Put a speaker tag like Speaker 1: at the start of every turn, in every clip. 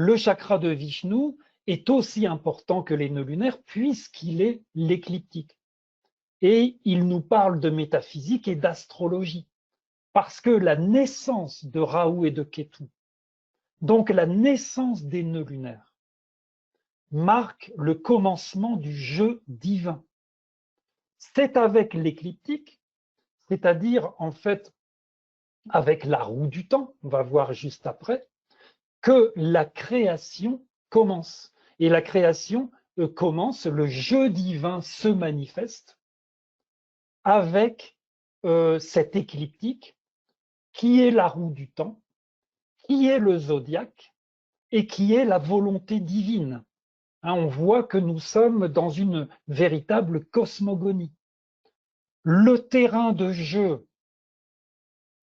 Speaker 1: le chakra de Vishnu est aussi important que les nœuds lunaires puisqu'il est l'écliptique. Et il nous parle de métaphysique et d'astrologie. Parce que la naissance de Rahu et de Ketu, donc la naissance des nœuds lunaires, marque le commencement du jeu divin. C'est avec l'écliptique, c'est-à-dire en fait avec la roue du temps, on va voir juste après, que la création commence. Et la création commence, le jeu divin se manifeste avec cette écliptique qui est la roue du temps, qui est le zodiaque et qui est la volonté divine. Hein, on voit que nous sommes dans une véritable cosmogonie. Le terrain de jeu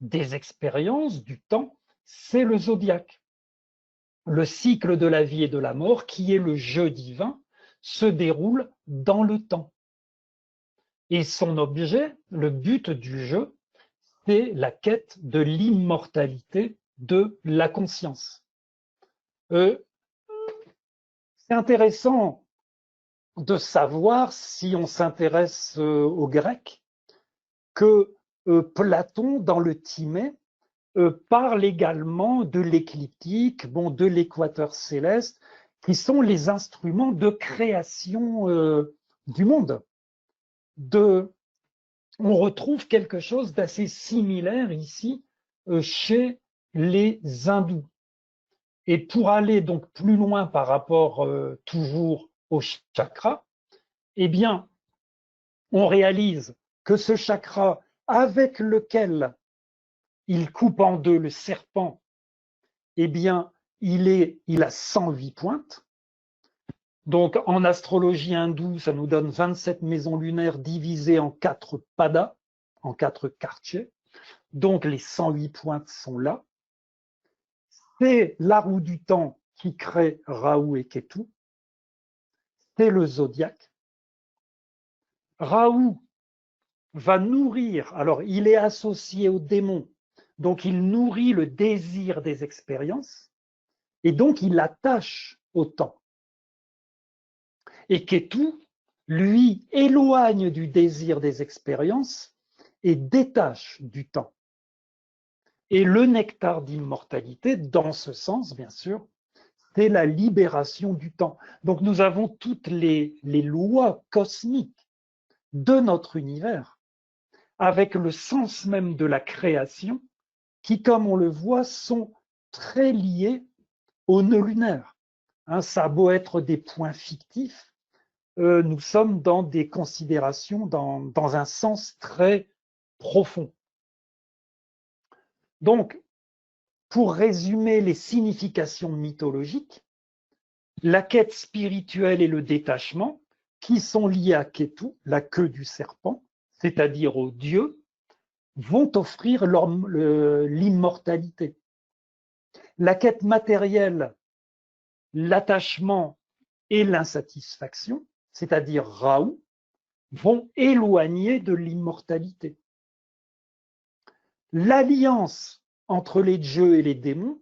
Speaker 1: des expériences, du temps, c'est le zodiaque. Le cycle de la vie et de la mort, qui est le jeu divin, se déroule dans le temps. Et son objet, le but du jeu, c'est la quête de l'immortalité de la conscience. C'est intéressant de savoir, si on s'intéresse au grec, que Platon, dans le Timée, parle également de l'écliptique, bon, de l'équateur céleste, qui sont les instruments de création du monde. On retrouve quelque chose d'assez similaire ici chez les hindous. Et pour aller donc plus loin par rapport toujours au chakra, eh bien, on réalise que ce chakra avec lequel il coupe en deux le serpent, eh bien, il a 108 pointes. Donc, en astrologie hindoue, ça nous donne 27 maisons lunaires divisées en 4 padas, en 4 quartiers. Donc, les 108 pointes sont là. C'est la roue du temps qui crée Rahu et Ketu. C'est le zodiaque. Rahu va nourrir, alors il est associé au démon, donc il nourrit le désir des expériences, et donc il attache au temps. Et Ketu, lui, éloigne du désir des expériences et détache du temps. Et le nectar d'immortalité, dans ce sens, bien sûr, c'est la libération du temps. Donc nous avons toutes les lois cosmiques de notre univers, avec le sens même de la création, qui, comme on le voit, sont très liés aux nœuds lunaires. Hein, ça a beau être des points fictifs, nous sommes dans des considérations, dans un sens très profond. Donc, pour résumer les significations mythologiques, la quête spirituelle et le détachement, qui sont liés à Ketu, la queue du serpent, c'est-à-dire aux dieux, vont offrir l'immortalité. La quête matérielle, l'attachement et l'insatisfaction, c'est-à-dire Rahu, vont éloigner de l'immortalité. L'alliance entre les dieux et les démons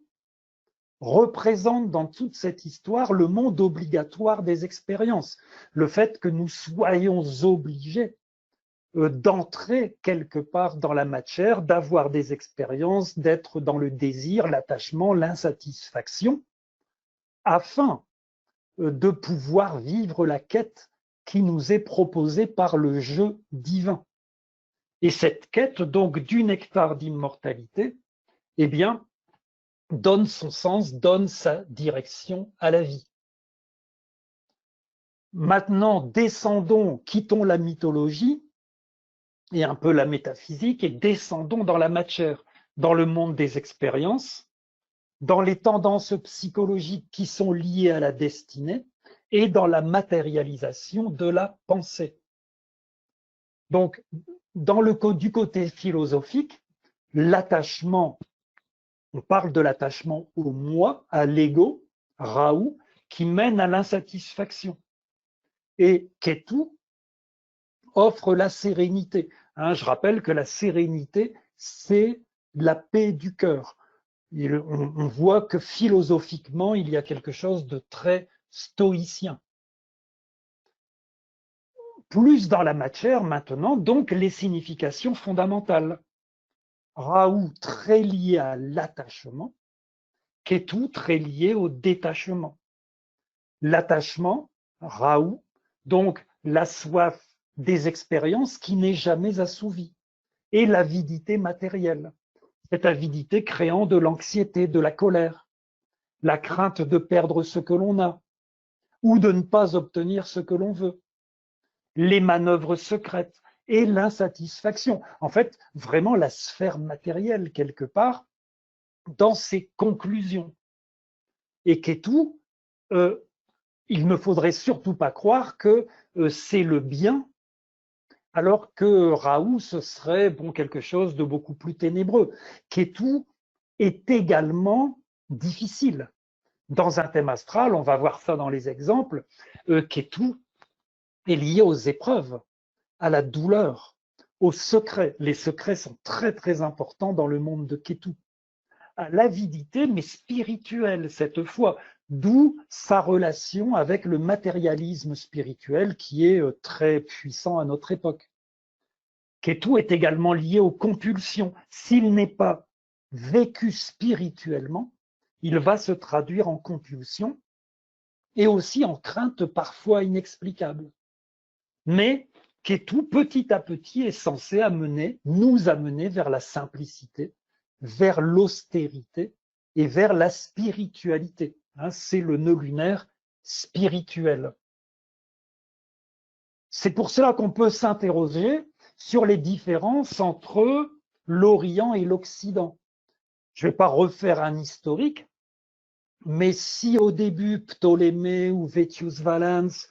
Speaker 1: représente dans toute cette histoire le monde obligatoire des expériences, le fait que nous soyons obligés d'entrer quelque part dans la matière, d'avoir des expériences, d'être dans le désir, l'attachement, l'insatisfaction, afin de pouvoir vivre la quête qui nous est proposée par le jeu divin. Et cette quête, donc, du nectar d'immortalité, eh bien, donne son sens, donne sa direction à la vie. Maintenant, descendons, quittons la mythologie et un peu la métaphysique et descendons dans la matière, dans le monde des expériences, dans les tendances psychologiques qui sont liées à la destinée et dans la matérialisation de la pensée. Donc, du côté philosophique, l'attachement, on parle de l'attachement au moi, à l'ego, Rahu, qui mène à l'insatisfaction. Et Ketu offre la sérénité. Hein, je rappelle que la sérénité, c'est la paix du cœur. On voit que philosophiquement, il y a quelque chose de très stoïcien. Plus dans la matière maintenant, donc les significations fondamentales. Raoult très lié à l'attachement, Ketu très lié au détachement. L'attachement, Raoult, donc la soif des expériences qui n'est jamais assouvie, et l'avidité matérielle, cette avidité créant de l'anxiété, de la colère, la crainte de perdre ce que l'on a, ou de ne pas obtenir ce que l'on veut, les manœuvres secrètes et l'insatisfaction. En fait, vraiment la sphère matérielle, quelque part, dans ses conclusions. Et Ketu, il ne faudrait surtout pas croire que c'est le bien, alors que Raoult, ce serait bon, quelque chose de beaucoup plus ténébreux. Ketu est également difficile. Dans un thème astral, on va voir ça dans les exemples, Ketu est lié aux épreuves, à la douleur, aux secrets. Les secrets sont très très importants dans le monde de Ketu. À l'avidité, mais spirituelle cette fois, d'où sa relation avec le matérialisme spirituel qui est très puissant à notre époque. Ketu est également lié aux compulsions. S'il n'est pas vécu spirituellement, il va se traduire en compulsion et aussi en crainte parfois inexplicable. Mais Ketu, petit à petit, est censé nous amener vers la simplicité, vers l'austérité et vers la spiritualité. C'est le nœud lunaire spirituel. C'est pour cela qu'on peut s'interroger sur les différences entre l'Orient et l'Occident. Je ne vais pas refaire un historique, mais si au début Ptolémée ou Vettius Valens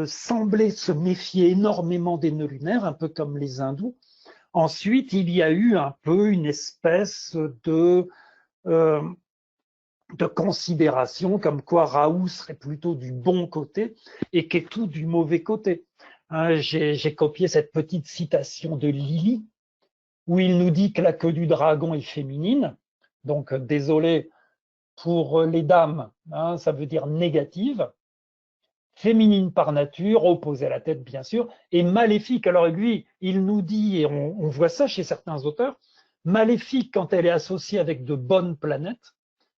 Speaker 1: semblaient se méfier énormément des nœuds lunaires, un peu comme les hindous, ensuite il y a eu un peu une espèce de considération comme quoi Raoult serait plutôt du bon côté et Ketu du mauvais côté. J'ai copié cette petite citation de Lilly où il nous dit que la queue du dragon est féminine. Donc, désolé pour les dames, ça veut dire négative. Féminine par nature, opposée à la tête, bien sûr, et maléfique. Alors lui, il nous dit, et on voit ça chez certains auteurs, maléfique quand elle est associée avec de bonnes planètes,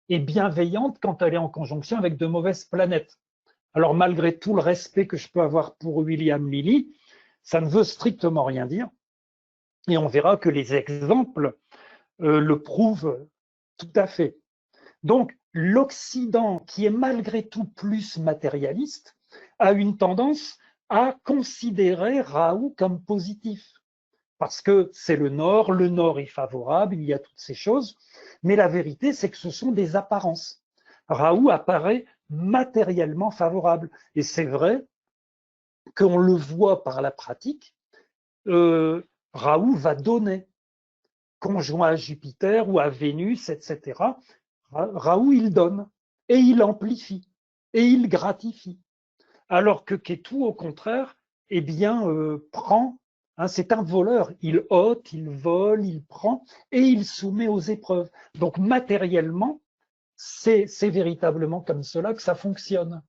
Speaker 1: et bienveillante quand elle est en conjonction avec de mauvaises planètes. Alors malgré tout le respect que je peux avoir pour William Lilly, ça ne veut strictement rien dire. Et on verra que les exemples le prouvent tout à fait. Donc l'Occident, qui est malgré tout plus matérialiste, a une tendance à considérer Raoult comme positif. Parce que c'est le Nord est favorable, il y a toutes ces choses, mais la vérité, c'est que ce sont des apparences. Raoult apparaît matériellement favorable, et c'est vrai qu'on le voit par la pratique, Raoult va donner, conjoint à Jupiter ou à Vénus, etc. Raoult, il donne, et il amplifie, et il gratifie. Alors que Ketu, au contraire, eh bien, prend. C'est un voleur. Il ôte, il vole, il prend et il soumet aux épreuves. Donc matériellement, c'est véritablement comme cela que ça fonctionne.